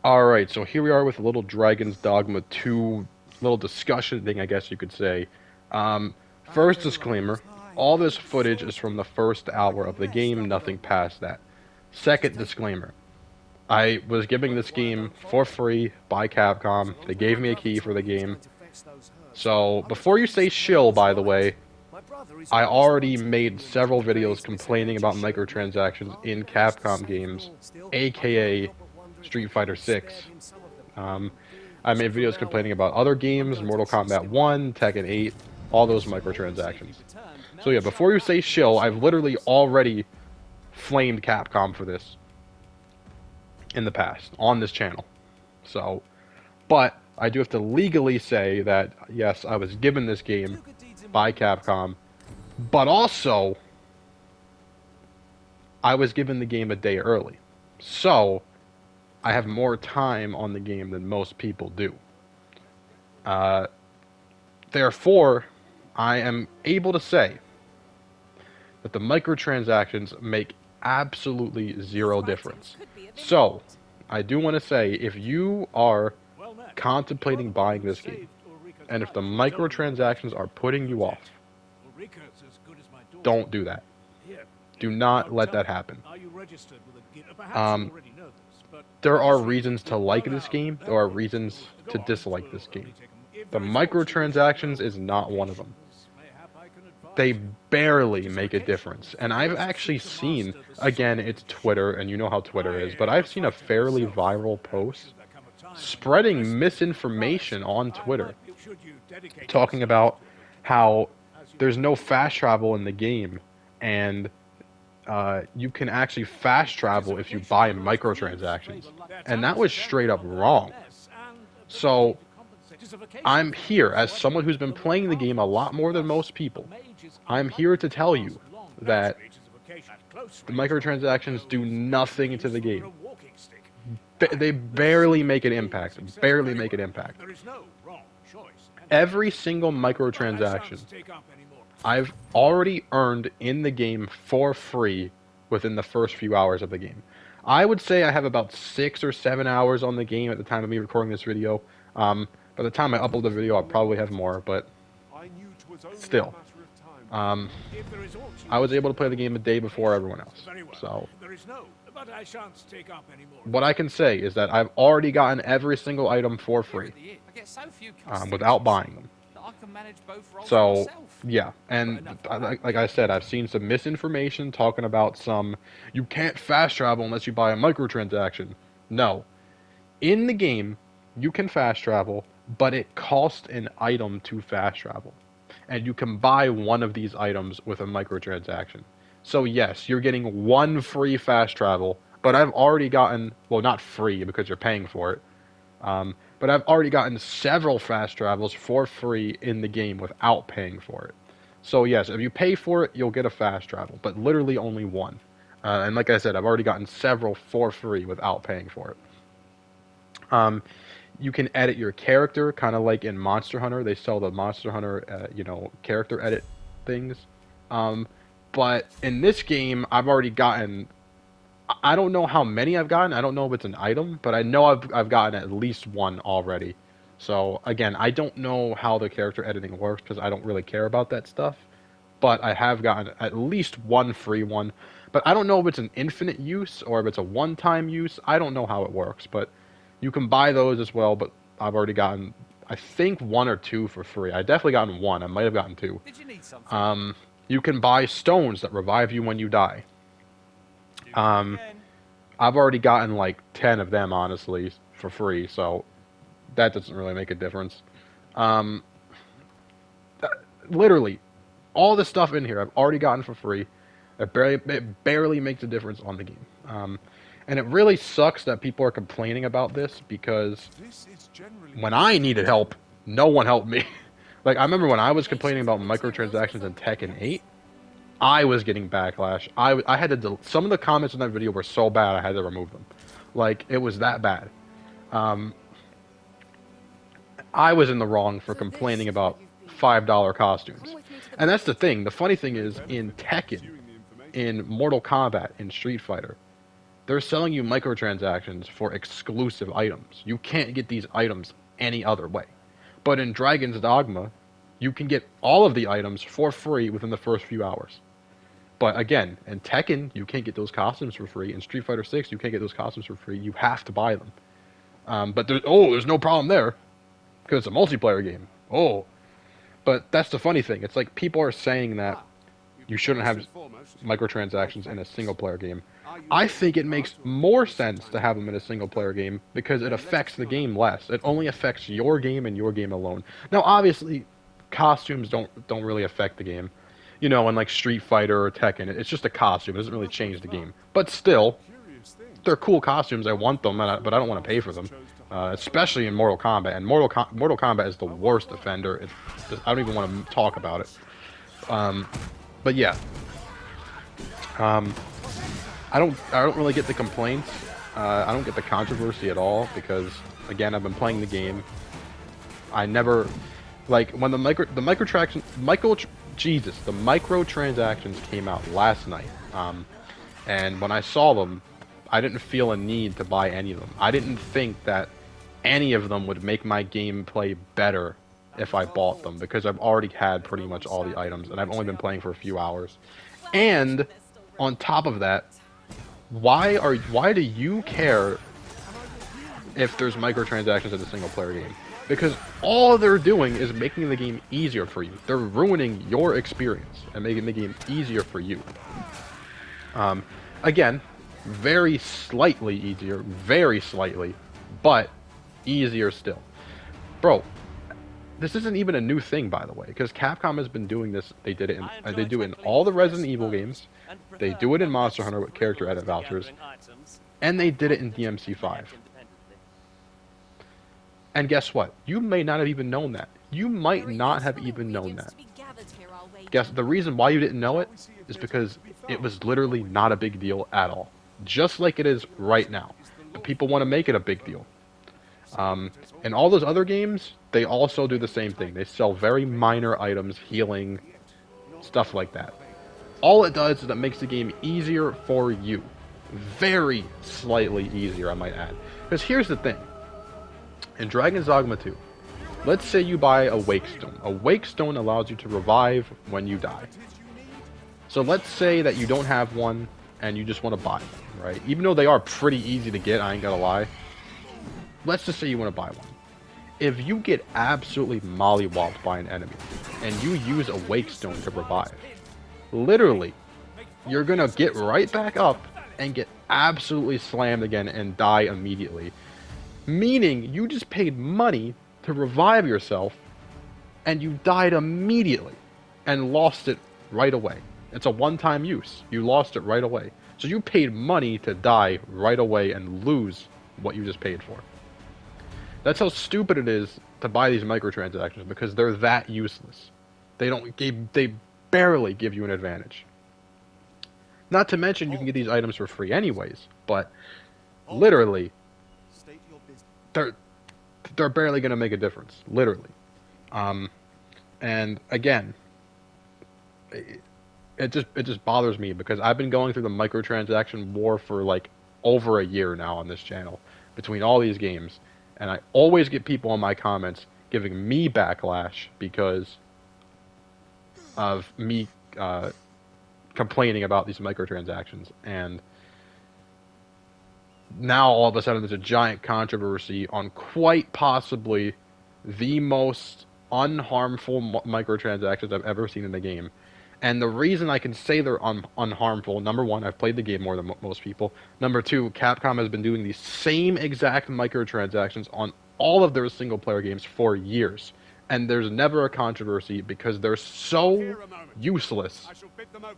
Alright, so here we are with a little Dragon's Dogma 2 little discussion thing, I guess you could say. Um, First disclaimer, all this footage is from the first hour of the game, nothing past that. Second disclaimer, I was giving this game for free by Capcom. They gave me a key for the game. So, before you say shill, by the way, I already made several videos complaining about microtransactions in Capcom games, aka Street Fighter 6. I made videos complaining about other games, Mortal Kombat 1, Tekken 8, all those microtransactions. So yeah, before you say shill, I've literally already flamed Capcom for this in the past, on this channel. So, but I do have to legally say that, yes, I was given this game by Capcom, but also, I was given the game a day early. So, I have more time on the game than most people do. Therefore, I am able to say that the microtransactions make absolutely zero difference. So, I do want to say, if you are contemplating buying this game, and if the microtransactions are putting you off, don't do that. Do not let that happen. There are reasons to like this game, there are reasons to dislike this game. The microtransactions is not one of them. They barely make a difference. And I've actually seen, again, it's Twitter, and you know how Twitter is, but I've seen a fairly viral post spreading misinformation on Twitter, talking about how there's no fast travel in the game, and you can actually fast travel if you buy microtransactions. And that was straight up wrong. So, I'm here, as someone who's been playing the game a lot more than most people, I'm here to tell you that the microtransactions do nothing to the game. They barely make an impact. Barely make an impact. Every single microtransaction I've already earned in the game for free within the first few hours of the game. I would say I have about 6 or 7 hours on the game at the time of me recording this video. By the time I upload the video, I'll probably have more, but still. I was able to play the game a day before everyone else. So, what I can say is that I've already gotten every single item for free, without buying them. So, yeah, and like I said, I've seen some misinformation talking about you can't fast travel unless you buy a microtransaction. No. In the game, you can fast travel, but it costs an item to fast travel. And you can buy one of these items with a microtransaction. So yes, you're getting one free fast travel, but I've already gotten, well, not free because you're paying for it, but I've already gotten several fast travels for free in the game without paying for it. So yes, if you pay for it, you'll get a fast travel, but literally only one. And like I said, I've already gotten several for free without paying for it. You can edit your character, kind of like in Monster Hunter. They sell the Monster Hunter, character edit things. But in this game, I've already gotten, I don't know how many I've gotten. I don't know if it's an item, but I know I've gotten at least one already. So again, I don't know how the character editing works because I don't really care about that stuff. But I have gotten at least one free one. But I don't know if it's an infinite use or if it's a one-time use. I don't know how it works, but you can buy those as well. But I've already gotten, I think, 1 or 2 for free. I definitely gotten 1. I might have gotten 2. Did you need something? You can buy stones that revive you when you die. I've already gotten like 10 of them, honestly, for free, so that doesn't really make a difference. Literally, all the stuff in here I've already gotten for free. It barely makes a difference on the game. And it really sucks that people are complaining about this, because when I needed help, no one helped me. Like, I remember when I was complaining about microtransactions in Tekken 8, I was getting backlash. I had to some of the comments in that video were so bad I had to remove them. Like, it was that bad. I was in the wrong for complaining about $5 costumes. And that's the thing. The funny thing is, in Tekken, in Mortal Kombat, in Street Fighter, they're selling you microtransactions for exclusive items. You can't get these items any other way. But in Dragon's Dogma, you can get all of the items for free within the first few hours. But again, in Tekken, you can't get those costumes for free. In Street Fighter 6, you can't get those costumes for free. You have to buy them. But there's no problem there, because it's a multiplayer game. Oh. But that's the funny thing. It's like people are saying that you shouldn't have microtransactions in a single-player game. I think it makes more sense to have them in a single-player game because it affects the game less. It only affects your game and your game alone. Now, obviously, costumes don't really affect the game. You know, in like Street Fighter or Tekken, it's just a costume. It doesn't really change the game. But still, they're cool costumes. I want them, but I don't want to pay for them. Especially in Mortal Kombat. And Mortal Kombat is the worst offender. I don't even want to talk about it. But yeah. I don't really get the complaints. I don't get the controversy at all because, again, I've been playing the game. I never, like, when the microtransactions came out last night, and when I saw them, I didn't feel a need to buy any of them. I didn't think that any of them would make my gameplay better if I bought them, because I've already had pretty much all the items, and I've only been playing for a few hours. And on top of that, why do you care if there's microtransactions in a single player game? Because all they're doing is making the game easier for you. They're ruining your experience and making the game easier for you. Again, very slightly easier, very slightly, but easier still. Bro, this isn't even a new thing, by the way, because Capcom has been doing this. They did it they do it in all the Resident Evil games. They do it in Monster Hunter with character edit vouchers, and they did it in DMC5. And guess what? You may not have even known that. You might not have even known that. Guess the reason why you didn't know it is because it was literally not a big deal at all. Just like it is right now. But people want to make it a big deal. In all those other games, they also do the same thing. They sell very minor items, healing, stuff like that. All it does is it makes the game easier for you. Very slightly easier, I might add. Because here's the thing. In Dragon's Dogma 2, let's say you buy a Wake Stone. A Wake Stone allows you to revive when you die. So let's say that you don't have one and you just want to buy one, right? Even though they are pretty easy to get, I ain't gonna lie. Let's just say you want to buy one. If you get absolutely mollywopped by an enemy and you use a Wake Stone to revive, literally, you're gonna get right back up and get absolutely slammed again and die immediately. Meaning, you just paid money to revive yourself, and you died immediately, and lost it right away. It's a one-time use. You lost it right away. So you paid money to die right away and lose what you just paid for. That's how stupid it is to buy these microtransactions, because they're that useless. They barely give you an advantage. Not to mention, you can get these items for free anyways, but literally, they're barely going to make a difference, literally. And again, it just bothers me because I've been going through the microtransaction war for like over a year now on this channel between all these games, and I always get people in my comments giving me backlash because of me complaining about these microtransactions. And now all of a sudden there's a giant controversy on quite possibly the most unharmful microtransactions I've ever seen in the game. And the reason I can say they're unharmful, number one, I've played the game more than most people. Number two, Capcom has been doing these same exact microtransactions on all of their single-player games for years. And there's never a controversy because they're so useless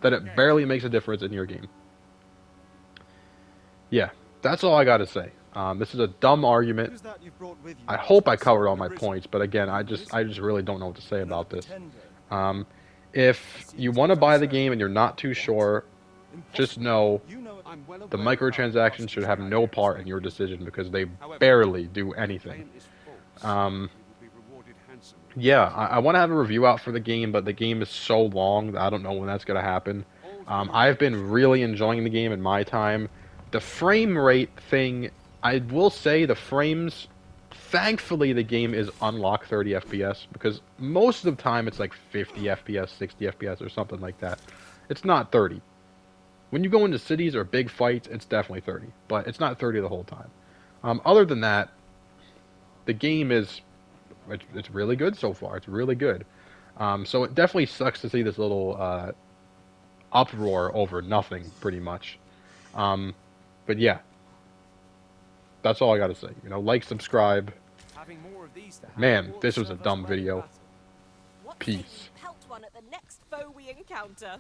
that it barely makes a difference in your game. Yeah. That's all I gotta say. This is a dumb argument. I hope I covered all my points, but again, I just really don't know what to say about this. If you want to buy the game and you're not too sure, just know the microtransactions should have no part in your decision because they barely do anything. Yeah, I want to have a review out for the game, but the game is so long that I don't know when that's gonna happen. I've been really enjoying the game in my time, The frame rate thing, I will say the frames, thankfully the game is unlocked 30 FPS, because most of the time it's like 50 FPS, 60 FPS, or something like that. It's not 30. When you go into cities or big fights, it's definitely 30, but it's not 30 the whole time. Other than that, the game is, it's really good so far. It's really good. So it definitely sucks to see this little uproar over nothing, pretty much. But yeah, that's all I gotta say. You know, like, subscribe. Man, this was a dumb video. Peace. Pelt one at the next foe we encounter.